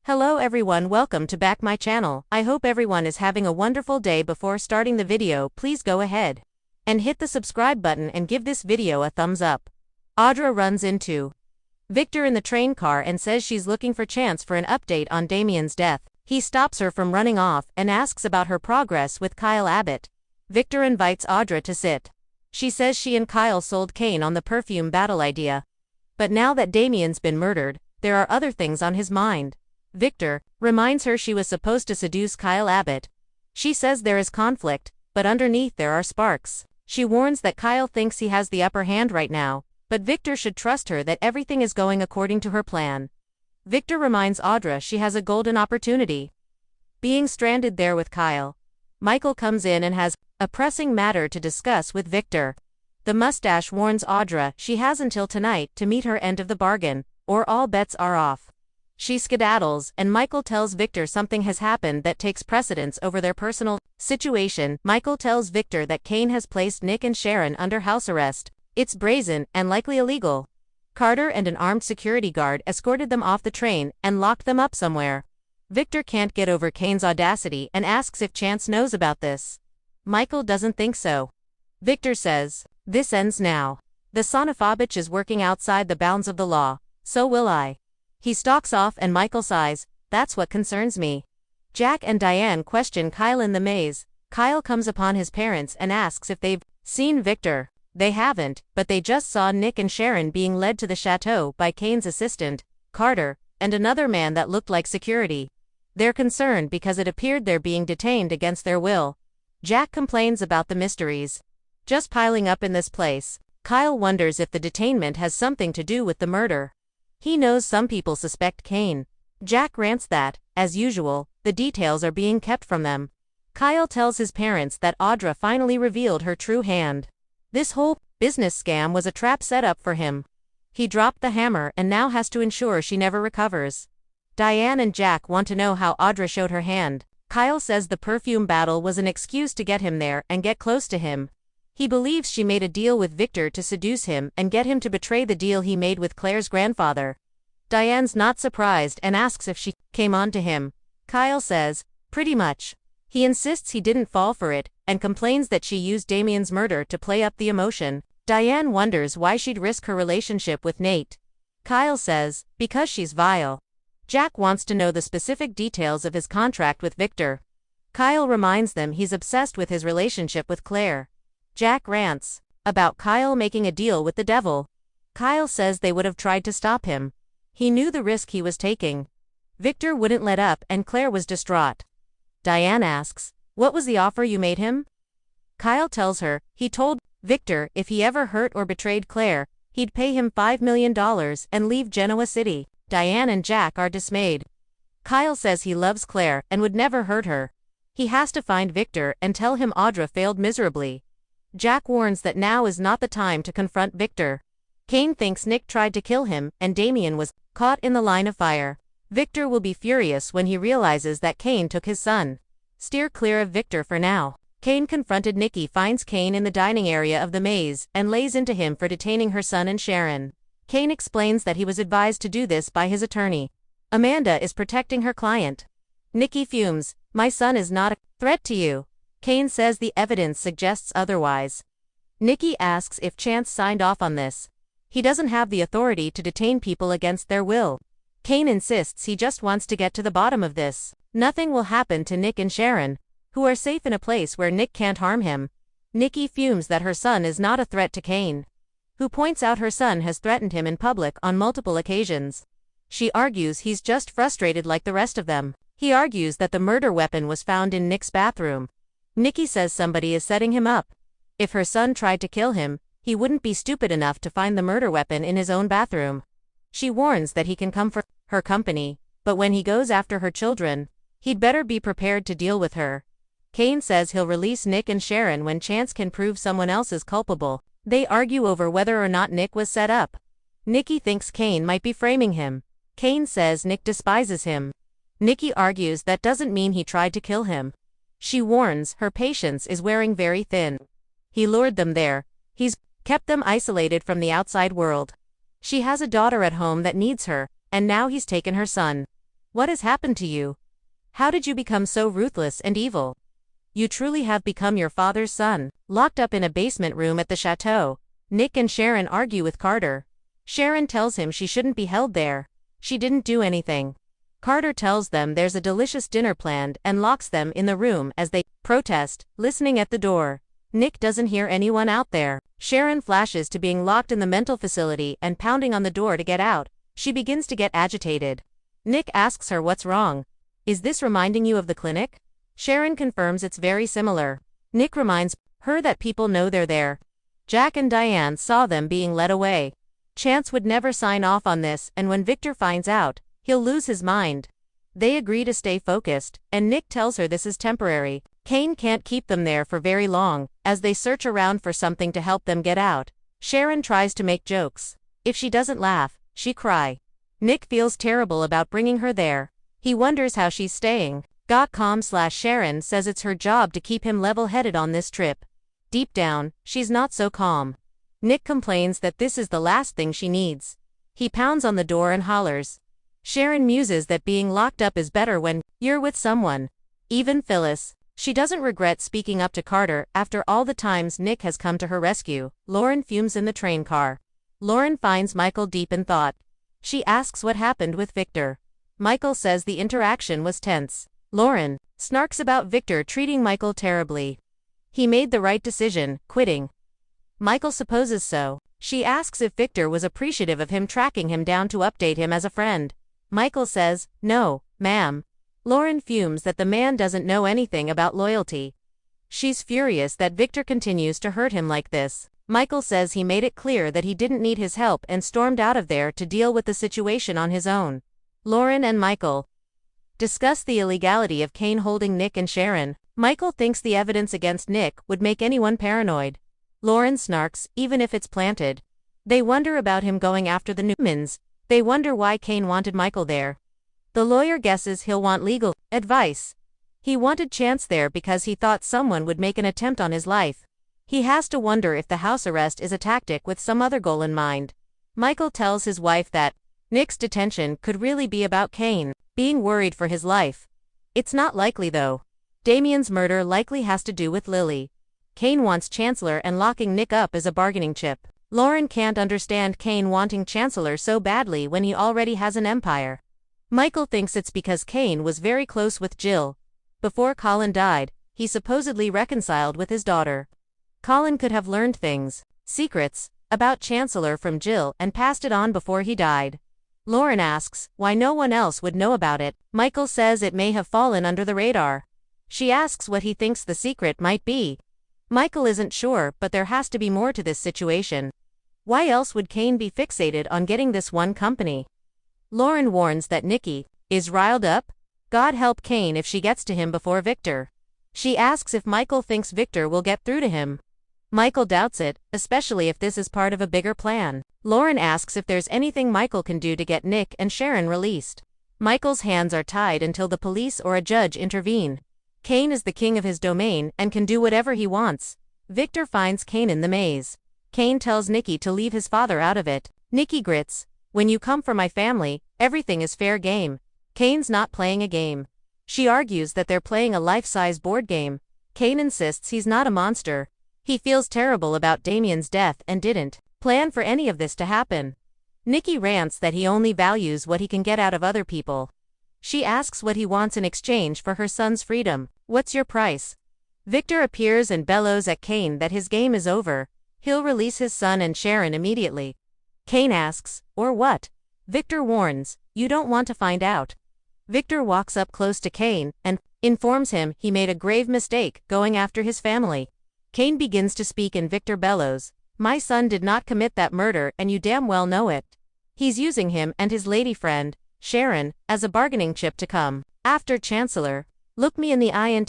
Hello everyone, welcome to back my channel. I hope everyone is having a wonderful day. Before starting the video, please go ahead and hit the subscribe button and give this video a thumbs up. Audra runs into Victor in the train car and says she's looking for Chance for an update on Damien's death. He stops her from running off and asks about her progress with Kyle Abbott. Victor invites Audra to sit. She says she and Kyle sold Kane on the perfume battle idea. But now that Damien's been murdered, there are other things on his mind. Victor reminds her she was supposed to seduce Kyle Abbott. She says there is conflict, but underneath there are sparks. She warns that Kyle thinks he has the upper hand right now, but Victor should trust her that everything is going according to her plan. Victor reminds Audra she has a golden opportunity. Being stranded there with Kyle, Michael comes in and has a pressing matter to discuss with Victor. The mustache warns Audra she has until tonight to meet her end of the bargain, or all bets are off. She skedaddles, and Michael tells Victor something has happened that takes precedence over their personal situation. Michael tells Victor that Kane has placed Nick and Sharon under house arrest. It's brazen and likely illegal. Carter and an armed security guard escorted them off the train and locked them up somewhere. Victor can't get over Kane's audacity and asks if Chance knows about this. Michael doesn't think so. Victor says, "This ends now. The Sonofobich is working outside the bounds of the law, so will I." He stalks off and Michael sighs, "That's what concerns me." Jack and Diane question Kyle in the maze. Kyle comes upon his parents and asks if they've seen Victor. They haven't, but they just saw Nick and Sharon being led to the chateau by Kane's assistant, Carter, and another man that looked like security. They're concerned because it appeared they're being detained against their will. Jack complains about the mysteries just piling up in this place. Kyle wonders if the detainment has something to do with the murder. He knows some people suspect Kane. Jack rants that, as usual, the details are being kept from them. Kyle tells his parents that Audra finally revealed her true hand. This whole business scam was a trap set up for him. He dropped the hammer and now has to ensure she never recovers. Diane and Jack want to know how Audra showed her hand. Kyle says the perfume battle was an excuse to get him there and get close to him. He believes she made a deal with Victor to seduce him and get him to betray the deal he made with Claire's grandfather. Diane's not surprised and asks if she came on to him. Kyle says, "Pretty much." He insists he didn't fall for it, and complains that she used Damien's murder to play up the emotion. Diane wonders why she'd risk her relationship with Nate. Kyle says, "Because she's vile." Jack wants to know the specific details of his contract with Victor. Kyle reminds them he's obsessed with his relationship with Claire. Jack rants about Kyle making a deal with the devil. Kyle says they would have tried to stop him. He knew the risk he was taking. Victor wouldn't let up and Claire was distraught. Diane asks, "What was the offer you made him?" Kyle tells her he told Victor if he ever hurt or betrayed Claire, he'd pay him $5 million and leave Genoa City. Diane and Jack are dismayed. Kyle says he loves Claire and would never hurt her. He has to find Victor and tell him Audra failed miserably. Jack warns that now is not the time to confront Victor. Kane thinks Nick tried to kill him and Damien was caught in the line of fire. Victor will be furious when he realizes that Kane took his son. Steer clear of Victor for now. Kane confronted Nikki finds Kane in the dining area of the maze and lays into him for detaining her son and Sharon. Kane explains that he was advised to do this by his attorney. Amanda is protecting her client. Nikki fumes, "My son is not a threat to you." Kane says the evidence suggests otherwise. Nikki asks if Chance signed off on this. He doesn't have the authority to detain people against their will. Kane insists he just wants to get to the bottom of this. Nothing will happen to Nick and Sharon, who are safe in a place where Nick can't harm him. Nikki fumes that her son is not a threat to Kane, who points out her son has threatened him in public on multiple occasions. She argues he's just frustrated like the rest of them. He argues that the murder weapon was found in Nick's bathroom. Nikki says somebody is setting him up. If her son tried to kill him, he wouldn't be stupid enough to find the murder weapon in his own bathroom. She warns that he can come for her company, but when he goes after her children, he'd better be prepared to deal with her. Kane says he'll release Nick and Sharon when Chance can prove someone else is culpable. They argue over whether or not Nick was set up. Nikki thinks Kane might be framing him. Kane says Nick despises him. Nikki argues that doesn't mean he tried to kill him. She warns her patience is wearing very thin. He lured them there. He's kept them isolated from the outside world. She has a daughter at home that needs her, and now he's taken her son. What has happened to you? How did you become so ruthless and evil? You truly have become your father's son. Locked up in a basement room at the chateau, Nick and Sharon argue with Carter. Sharon tells him she shouldn't be held there. She didn't do anything. Carter tells them there's a delicious dinner planned and locks them in the room as they protest, listening at the door. Nick doesn't hear anyone out there. Sharon flashes to being locked in the mental facility and pounding on the door to get out. She begins to get agitated. Nick asks her what's wrong. Is this reminding you of the clinic? Sharon confirms it's very similar. Nick reminds her that people know they're there. Jack and Diane saw them being led away. Chance would never sign off on this, and when Victor finds out, he'll lose his mind. They agree to stay focused, and Nick tells her this is temporary. Kane can't keep them there for very long, as they search around for something to help them get out. Sharon tries to make jokes. If she doesn't laugh, she cry. Nick feels terrible about bringing her there. He wonders how she's staying. Sharon says it's her job to keep him level-headed on this trip. Deep down, she's not so calm. Nick complains that this is the last thing she needs. He pounds on the door and hollers. Sharon muses that being locked up is better when you're with someone. Even Phyllis. She doesn't regret speaking up to Carter after all the times Nick has come to her rescue. Lauren fumes in the train car. Lauren finds Michael deep in thought. She asks what happened with Victor. Michael says the interaction was tense. Lauren snarks about Victor treating Michael terribly. He made the right decision, quitting. Michael supposes so. She asks if Victor was appreciative of him tracking him down to update him as a friend. Michael says, "No, ma'am." Lauren fumes that the man doesn't know anything about loyalty. She's furious that Victor continues to hurt him like this. Michael says he made it clear that he didn't need his help and stormed out of there to deal with the situation on his own. Lauren and Michael discuss the illegality of Kane holding Nick and Sharon. Michael thinks the evidence against Nick would make anyone paranoid. Lauren snarks, even if it's planted. They wonder about him going after the Newmans. They wonder why Kane wanted Michael there. The lawyer guesses he'll want legal advice. He wanted Chance there because he thought someone would make an attempt on his life. He has to wonder if the house arrest is a tactic with some other goal in mind. Michael tells his wife that Nick's detention could really be about Kane being worried for his life. It's not likely though. Damien's murder likely has to do with Lily. Kane wants Chancellor and locking Nick up as a bargaining chip. Lauren can't understand Kane wanting Chancellor so badly when he already has an empire. Michael thinks it's because Kane was very close with Jill. Before Colin died, he supposedly reconciled with his daughter. Colin could have learned things, secrets, about Chancellor from Jill and passed it on before he died. Lauren asks why no one else would know about it. Michael says it may have fallen under the radar. She asks what he thinks the secret might be. Michael isn't sure, but there has to be more to this situation. Why else would Kane be fixated on getting this one company? Lauren warns that Nikki is riled up. God help Kane if she gets to him before Victor. She asks if Michael thinks Victor will get through to him. Michael doubts it, especially if this is part of a bigger plan. Lauren asks if there's anything Michael can do to get Nick and Sharon released. Michael's hands are tied until the police or a judge intervene. Kane is the king of his domain and can do whatever he wants. Victor finds Kane in the maze. Kane tells Nikki to leave his father out of it. Nikki grits, "When you come for my family, everything is fair game." Kane's not playing a game. She argues that they're playing a life-size board game. Kane insists he's not a monster. He feels terrible about Damien's death and didn't plan for any of this to happen. Nikki rants that he only values what he can get out of other people. She asks what he wants in exchange for her son's freedom. "What's your price?" Victor appears and bellows at Kane that his game is over. He'll release his son and Sharon immediately. Kane asks, "Or what?" Victor warns, "You don't want to find out." Victor walks up close to Kane and informs him he made a grave mistake going after his family. Kane begins to speak and Victor bellows, "My son did not commit that murder and you damn well know it. He's using him and his lady friend, Sharon, as a bargaining chip to come after Chancellor. Look me in the eye and